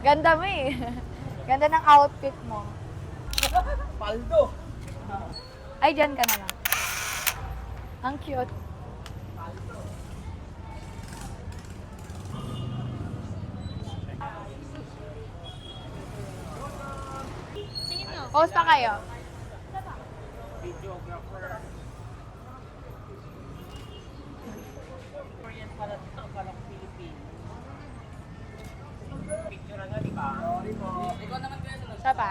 Ganda mo eh. Ganda ng outfit mo. Paldo. Ay, dyan ka na lang. Ang cute. Post pa kayo. Videographer. Korean pala ito, pala Pilipino. Picture nga, di ba? Sorry po. Ikaw naman kaya sunod. Siya pa?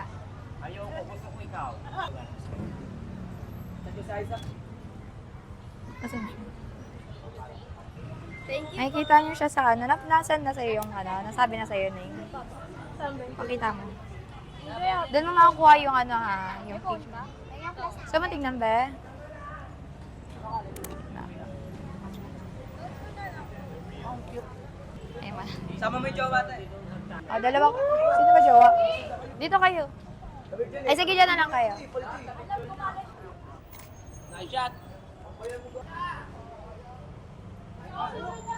Ayoko, gusto ko ikaw. Thank you, Saisa. Asan siya? Thank you. Nakikita niyo siya sa ano. Nasaan na sa'yo yung ano? Nasabi na sa'yo na yung... Pakita mo. Doon mo makakuha yung ano ha. Yung page mo. So, matignan ba? Ay, ma. Sama mo yung jowa tayo. Dalawa. Sino ba jowa? Dito kayo. Ay, sige, dyan na lang kayo. Nice shot.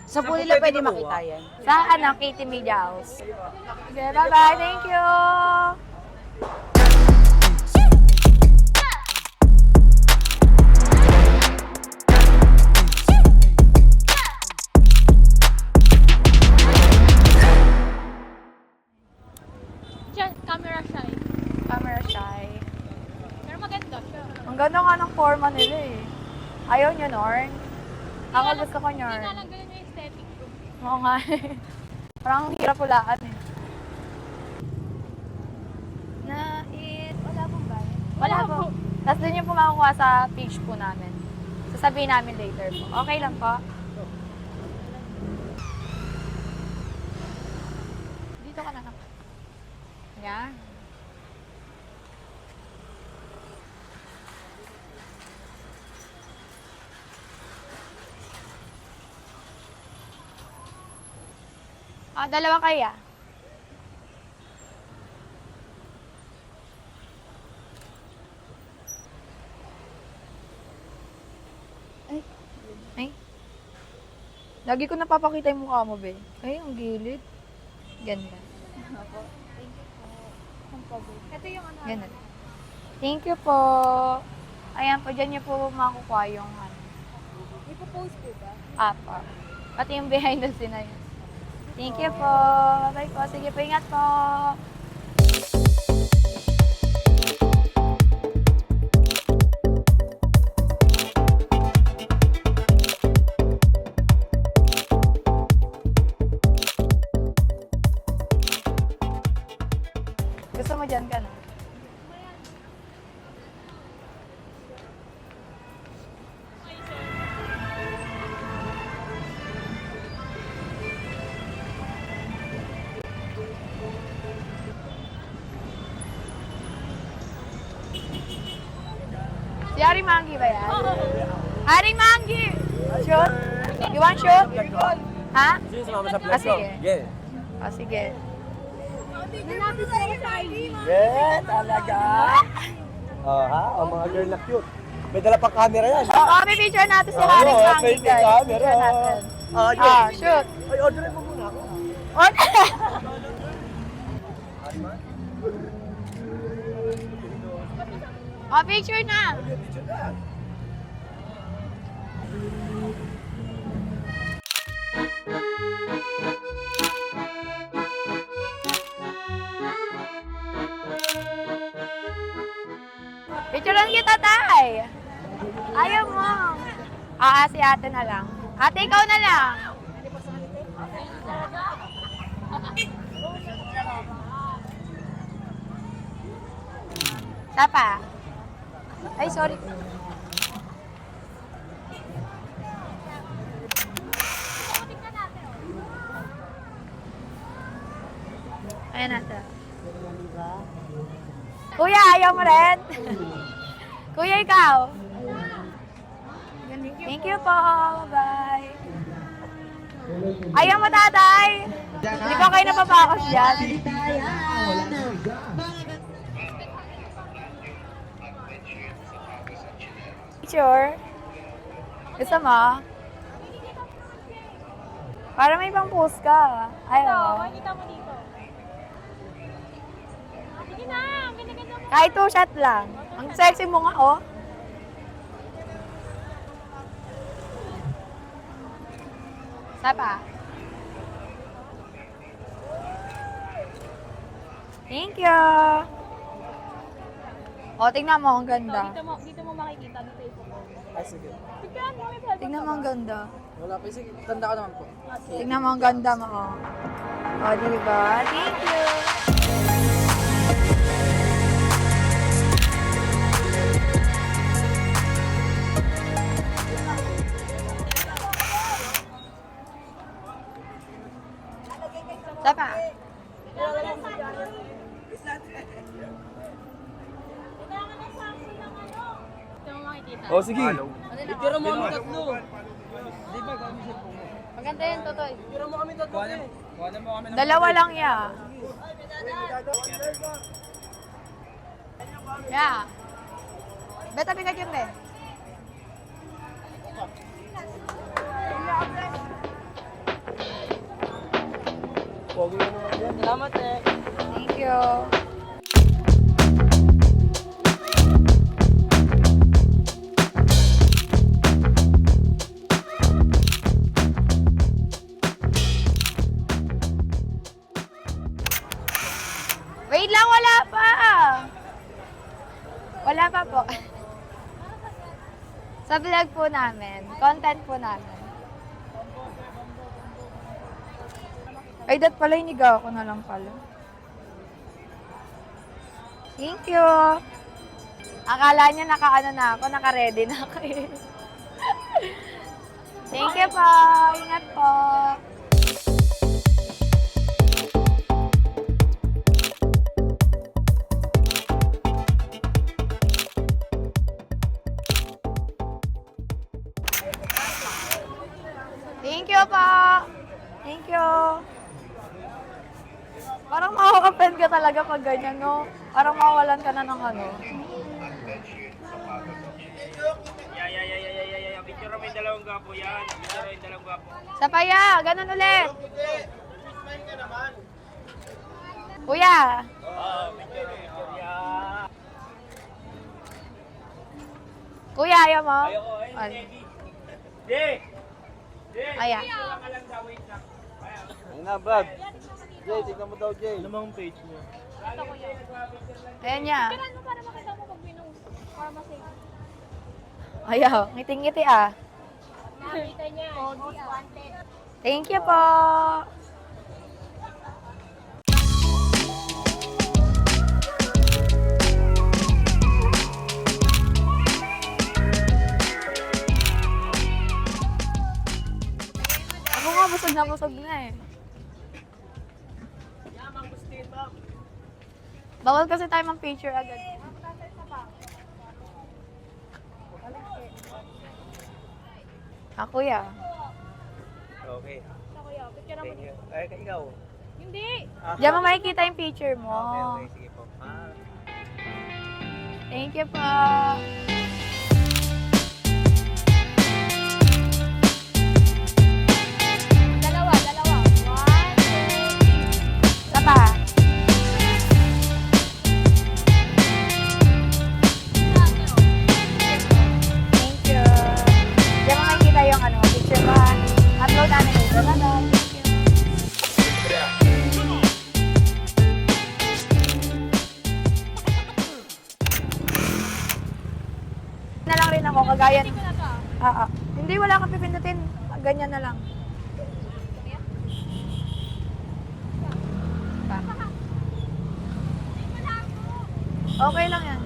Sa po nila pwede makita yan. Sa ano, Katie Media House. Okay, bye-bye. Thank you. Diyan, camera shy. Camera shy. Pero maganda siya. Ang ganda nga ng forma nila eh. Ayaw niyo, Norn? Ako gusto ko, Hindi Norn. nga lang ganun yung aesthetic ko. Oo nga eh. Parang ang hirap hulaan eh. Wala pong bayad? Wala po. Tapos doon yung po makukuha sa page po namin. Sasabihin namin later po. Okay lang po? Dito ka na lang. Yan. Dalawa kaya? Ay. Lagi ko napapakita yung mukha mo, be. Ay, ang gilid. Ganda. Ito yung ano. Ganda. Thank you po. Ayan po, dyan niyo po makukuha yung ano. Ipo-post po ba? Apa. Pati yung behind the scene na yun. Thank you po. Bye po. Sige po, ingat po. Gusto mo dyan ka na? Si Ari Mangi ba yan? Ari Mangi! Shoot? You want shoot? Ha? Sino sumama sa Ah, sige. Yeah. Sige. Nalapit sa ID. Yeah, talaga. Oh, ha? Oh, mga girl na cute. May dala pang camera yan. Oo, may picture natin si Ari Mangi, may guys. camera. Picture natin. Ah, Shoot. Ay, orderin mo muna ako. On! Picture na! Picturean kita, tay! Ayaw mo! Si ate na lang. Ate, ikaw na lang! Tapa. Ay, sorry. Ayan natin. Kuya, ayaw mo rin? Kuya, ikaw? Thank you po. Bye. Ayaw mo, tatay? Hindi ba kayo napapakas dyan? Picture? Gusto mo? Para may pang post ka. Ayaw mo? Makikita mo dito. Kahit 2 shot lang. Ang sexy mo nga, oh. Isa pa. Thank you. O, tingnan mo, ang ganda. Dito mo makikita. Dito ipopost. Ay, sige. Tignan mo, may pwede. Tingnan mo, ang ganda. Wala pa, sige. Tanda ko naman po. Tingnan mo, ang ganda mo, oh. O, diba? Thank you. Isa pa. Dito mo makikita. Oh, sige. Itira mo kami tatlo. Maganda yun, Totoy. Itira mo kami tatlo. Kuhanan mo kami. Dalawa lang ya. Ya. Beta bigat yun, be. Pogi mo naman yan. Salamat eh. Thank you. Wait lang, wala pa. Wala pa po. Sa vlog po namin. Content po namin. Ay, dat pala, iniga ako na lang pala. Thank you. Akala niya naka-ano na ako, naka-ready na ako eh. Thank you po. Ingat po. Thank you po. Thank you. Parang makaka-offend ka talaga pag ganyan, no? Parang mawalan ka na ng ano. Picture mo yung dalawang gwapo yan. Picture mo yung dalawang gwapo. Sa paya, ganun ulit. Kuya. Kuya, ayaw mo? Ayoko eh. Ano? Di! Di! Aya. Ka lang daw, wait lang. Ayun na, Brad. Jay, tignan mo daw, Jay. Ano bang page mo? Ayan niya. Tignan mo para makita mo pag binong. Para masave. Ayaw, ngiting-ngiti ah. Makita niya. Most wanted. Thank you po. Ako nga, busog na eh. Bawal kasi tayo mag-picture agad. Ako ya. Okay. Ako yun. Picture mo. Thank you. Ay, ikaw. Hindi. Diyan mo makikita yung picture mo. Okay, sige po. Thank you po. Dalawa. 1, 2, 3. Isa pa. Thank you. Diyan mo makikita yung ano, picture mo. Upload namin ito. Thank you. Na lang rin ako, kagaya. Hindi ko na to. Hindi, wala kang pipindutin. Ganyan na lang. Okay lang yan.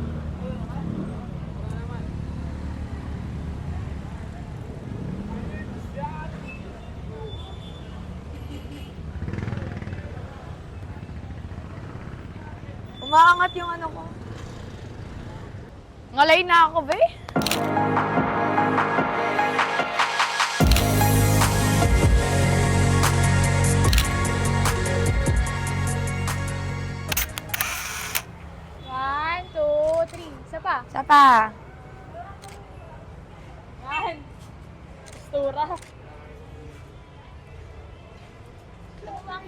Umaangat yung ano ko. Ngalay na ako, be. One, two, three. Isa pa. Isa pa. Yan. Stura.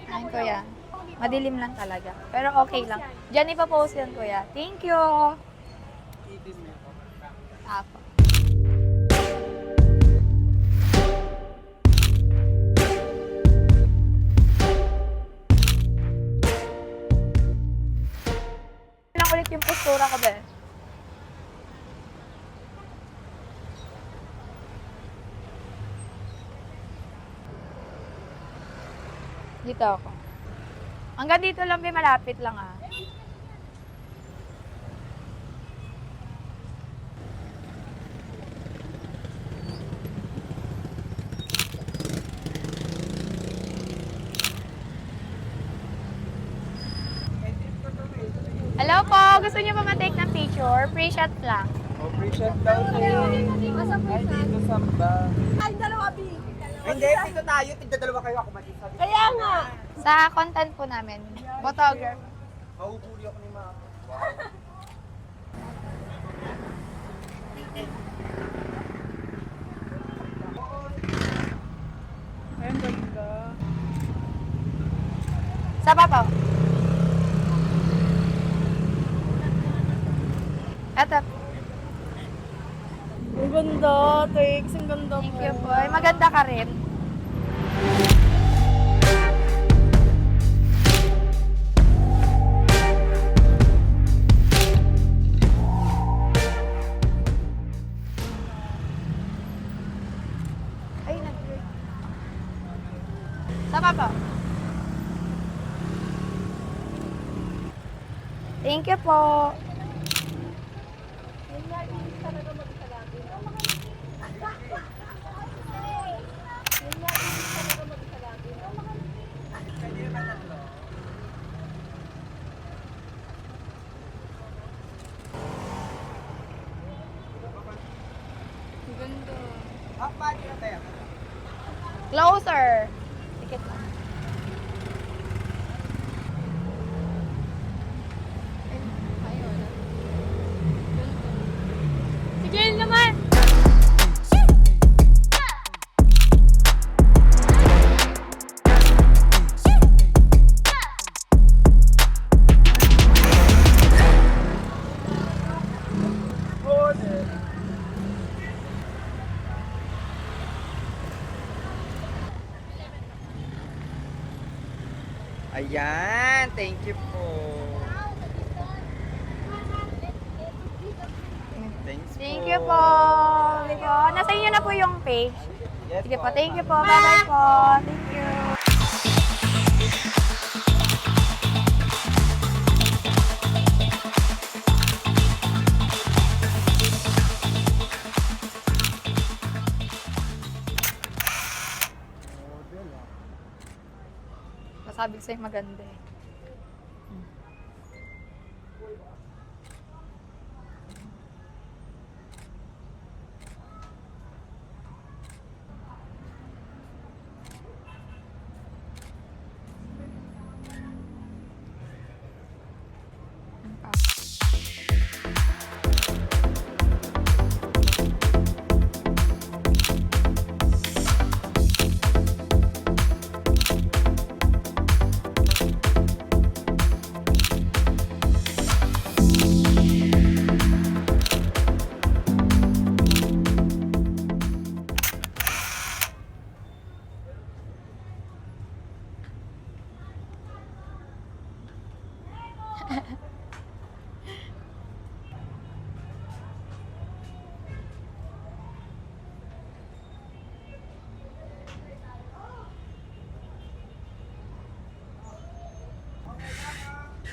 Ayun ko yan. Madilim lang talaga. Pero okay lang. Diyan ipapost yan, kuya. Thank you. Apo. Lang ulit yung postura ko, be. Dito ako. Hanggang dito lang, be. Malapit lang, ah. Hello po! Gusto niyo ba ma-take ng picture? Free shot lang. Appreciate daw sa'yo. Ay, dito sa ba? Ay, dalawa, B. Hindi, dito tayo. Tigdadalawa kayo ako mag-isabi. Kaya nga. Sa content po namin, photographer. Mahuhuli ako ni Mama. Sa pa po? Eto. Ang ganda, Tex. Ang ganda mo. Thank you po. Ay, maganda ka rin. Ay, nag-break. Sa pa po? Thank you po. Closer. Tikit lang. Sige naman! Ayan, thank you po. Thanks po. Thank you po. Thank you. Nasa inyo na po yung page. Yes Sige po, thank you po. Bye-bye po. Thank you. Masabi ko sa'yo maganda eh.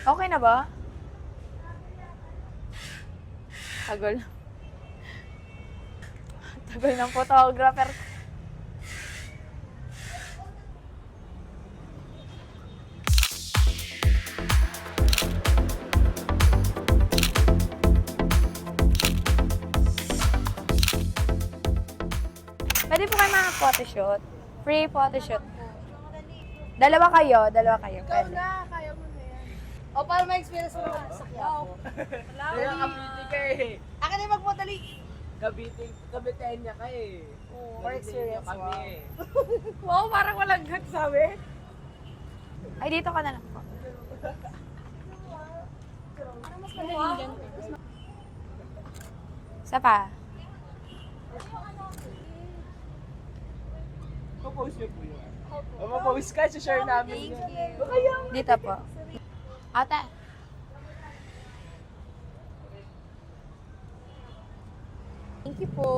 Okay na ba? Tagal. Tagal ng photographer. Pwede po kayo mga photoshoot. Free photoshoot. Dalawa kayo. Ikaw Pwede. na, kaya mo na yan. O, para ma-experience mo naman sa Quiapo. Kaya kabiti ka eh. Akin na magmodali. Kabitahin niya ka eh. For experience, Kami wow. eh. Wow, parang walang gat sabi. Ay, dito ka na lang po. Mas madali dyan. Isa pa. Post niyo po yun. Mapost ka, share namin yun. Dito po. Ate. Thank you po.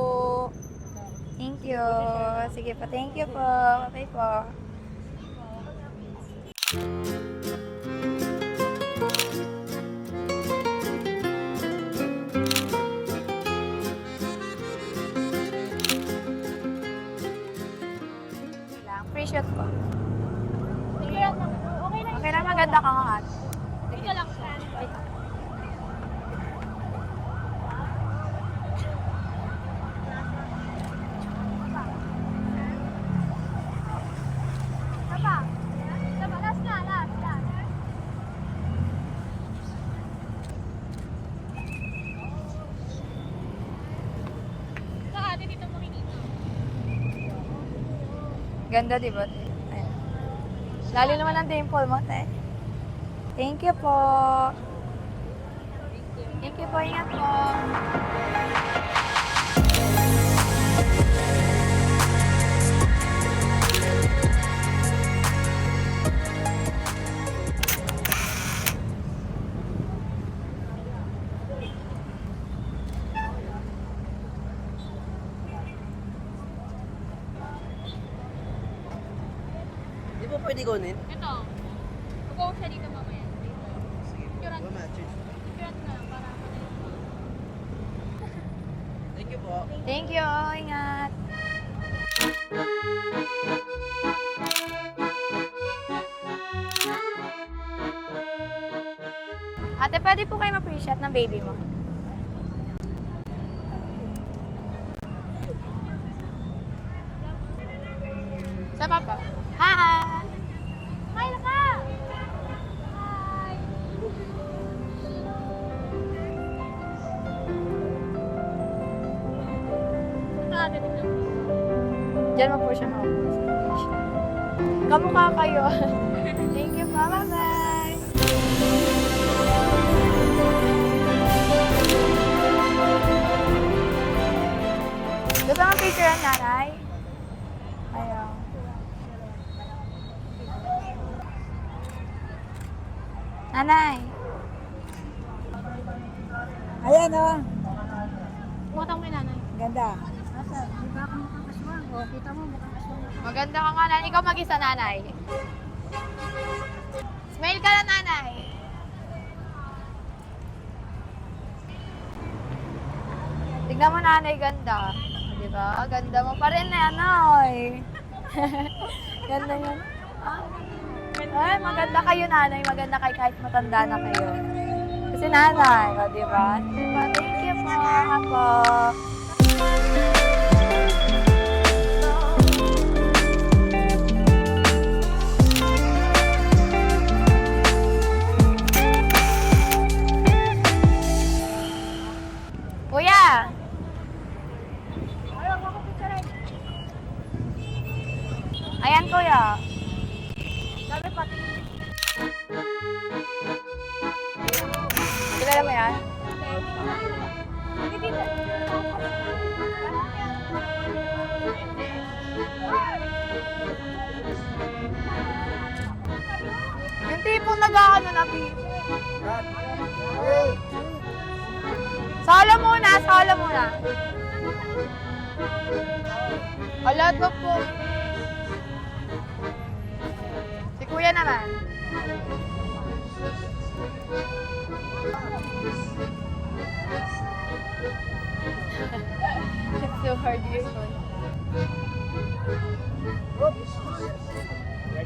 Thank you. Sige po, thank you po. Bye po. Free shot po. Sige lang. Okay lang. Okay lang, maganda ka nga ate. Dito lang. Sapa. Sapa. Last na. Last. Sa ate dito makikita. Ganda, di ba? Ayan. Lalo naman ang dimple mo, te. Thank you po. Thank you po. Ingat po. Di ba pwede kunin? Ito. Mag-go siya dito mamaya. Sige. Picturean. Mama, cheers. Picturean ko na lang para madali. Thank you po. Thank you. Ingat. Ate, pwede po kayo ma-appreciate ng baby mo? Sa papa. Hi! Hi, Laka! Hi! Sa ate dito. Diyan mo po siya maupo. Kamukha kayo. Thank you po. Bye-bye. Gusto mo picture ang nanay? Ayaw. Nanay. Ayan o. Bumatang mo yung nanay. Ganda. Maganda ka nga, nanay. Ikaw mag-isa, nanay. Smile ka na, nanay. Tignan mo, nanay, ganda. Di ba? Ganda mo pa rin, nanay. Ganda yun. Ay, maganda kayo, nanay. Maganda kayo kahit matanda na kayo. Kasi nanay, o, di ba? Diba? Thank you po. Ako. Kuya! Ayan, kuya. Sabi pati. Kilala mo yan? Hindi dito. Yung tipong nag-ano na, Bi. Solo muna, solo muna. Ala, ito po. Si kuya naman. It's so hard to hold.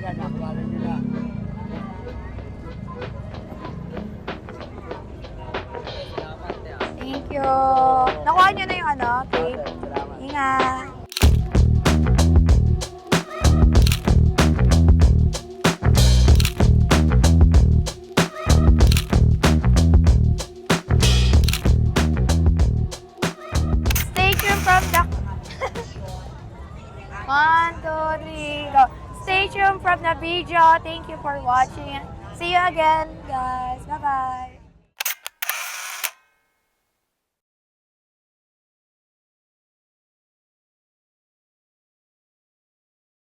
Yan, nakuha nila. Thank you. Nakuha niyo na yung ano, cake. Salamat. Ingat. Stay tuned from the... 1, 2, 3, go. Stay tuned from the video. Thank you for watching. See you again, guys. Bye-bye.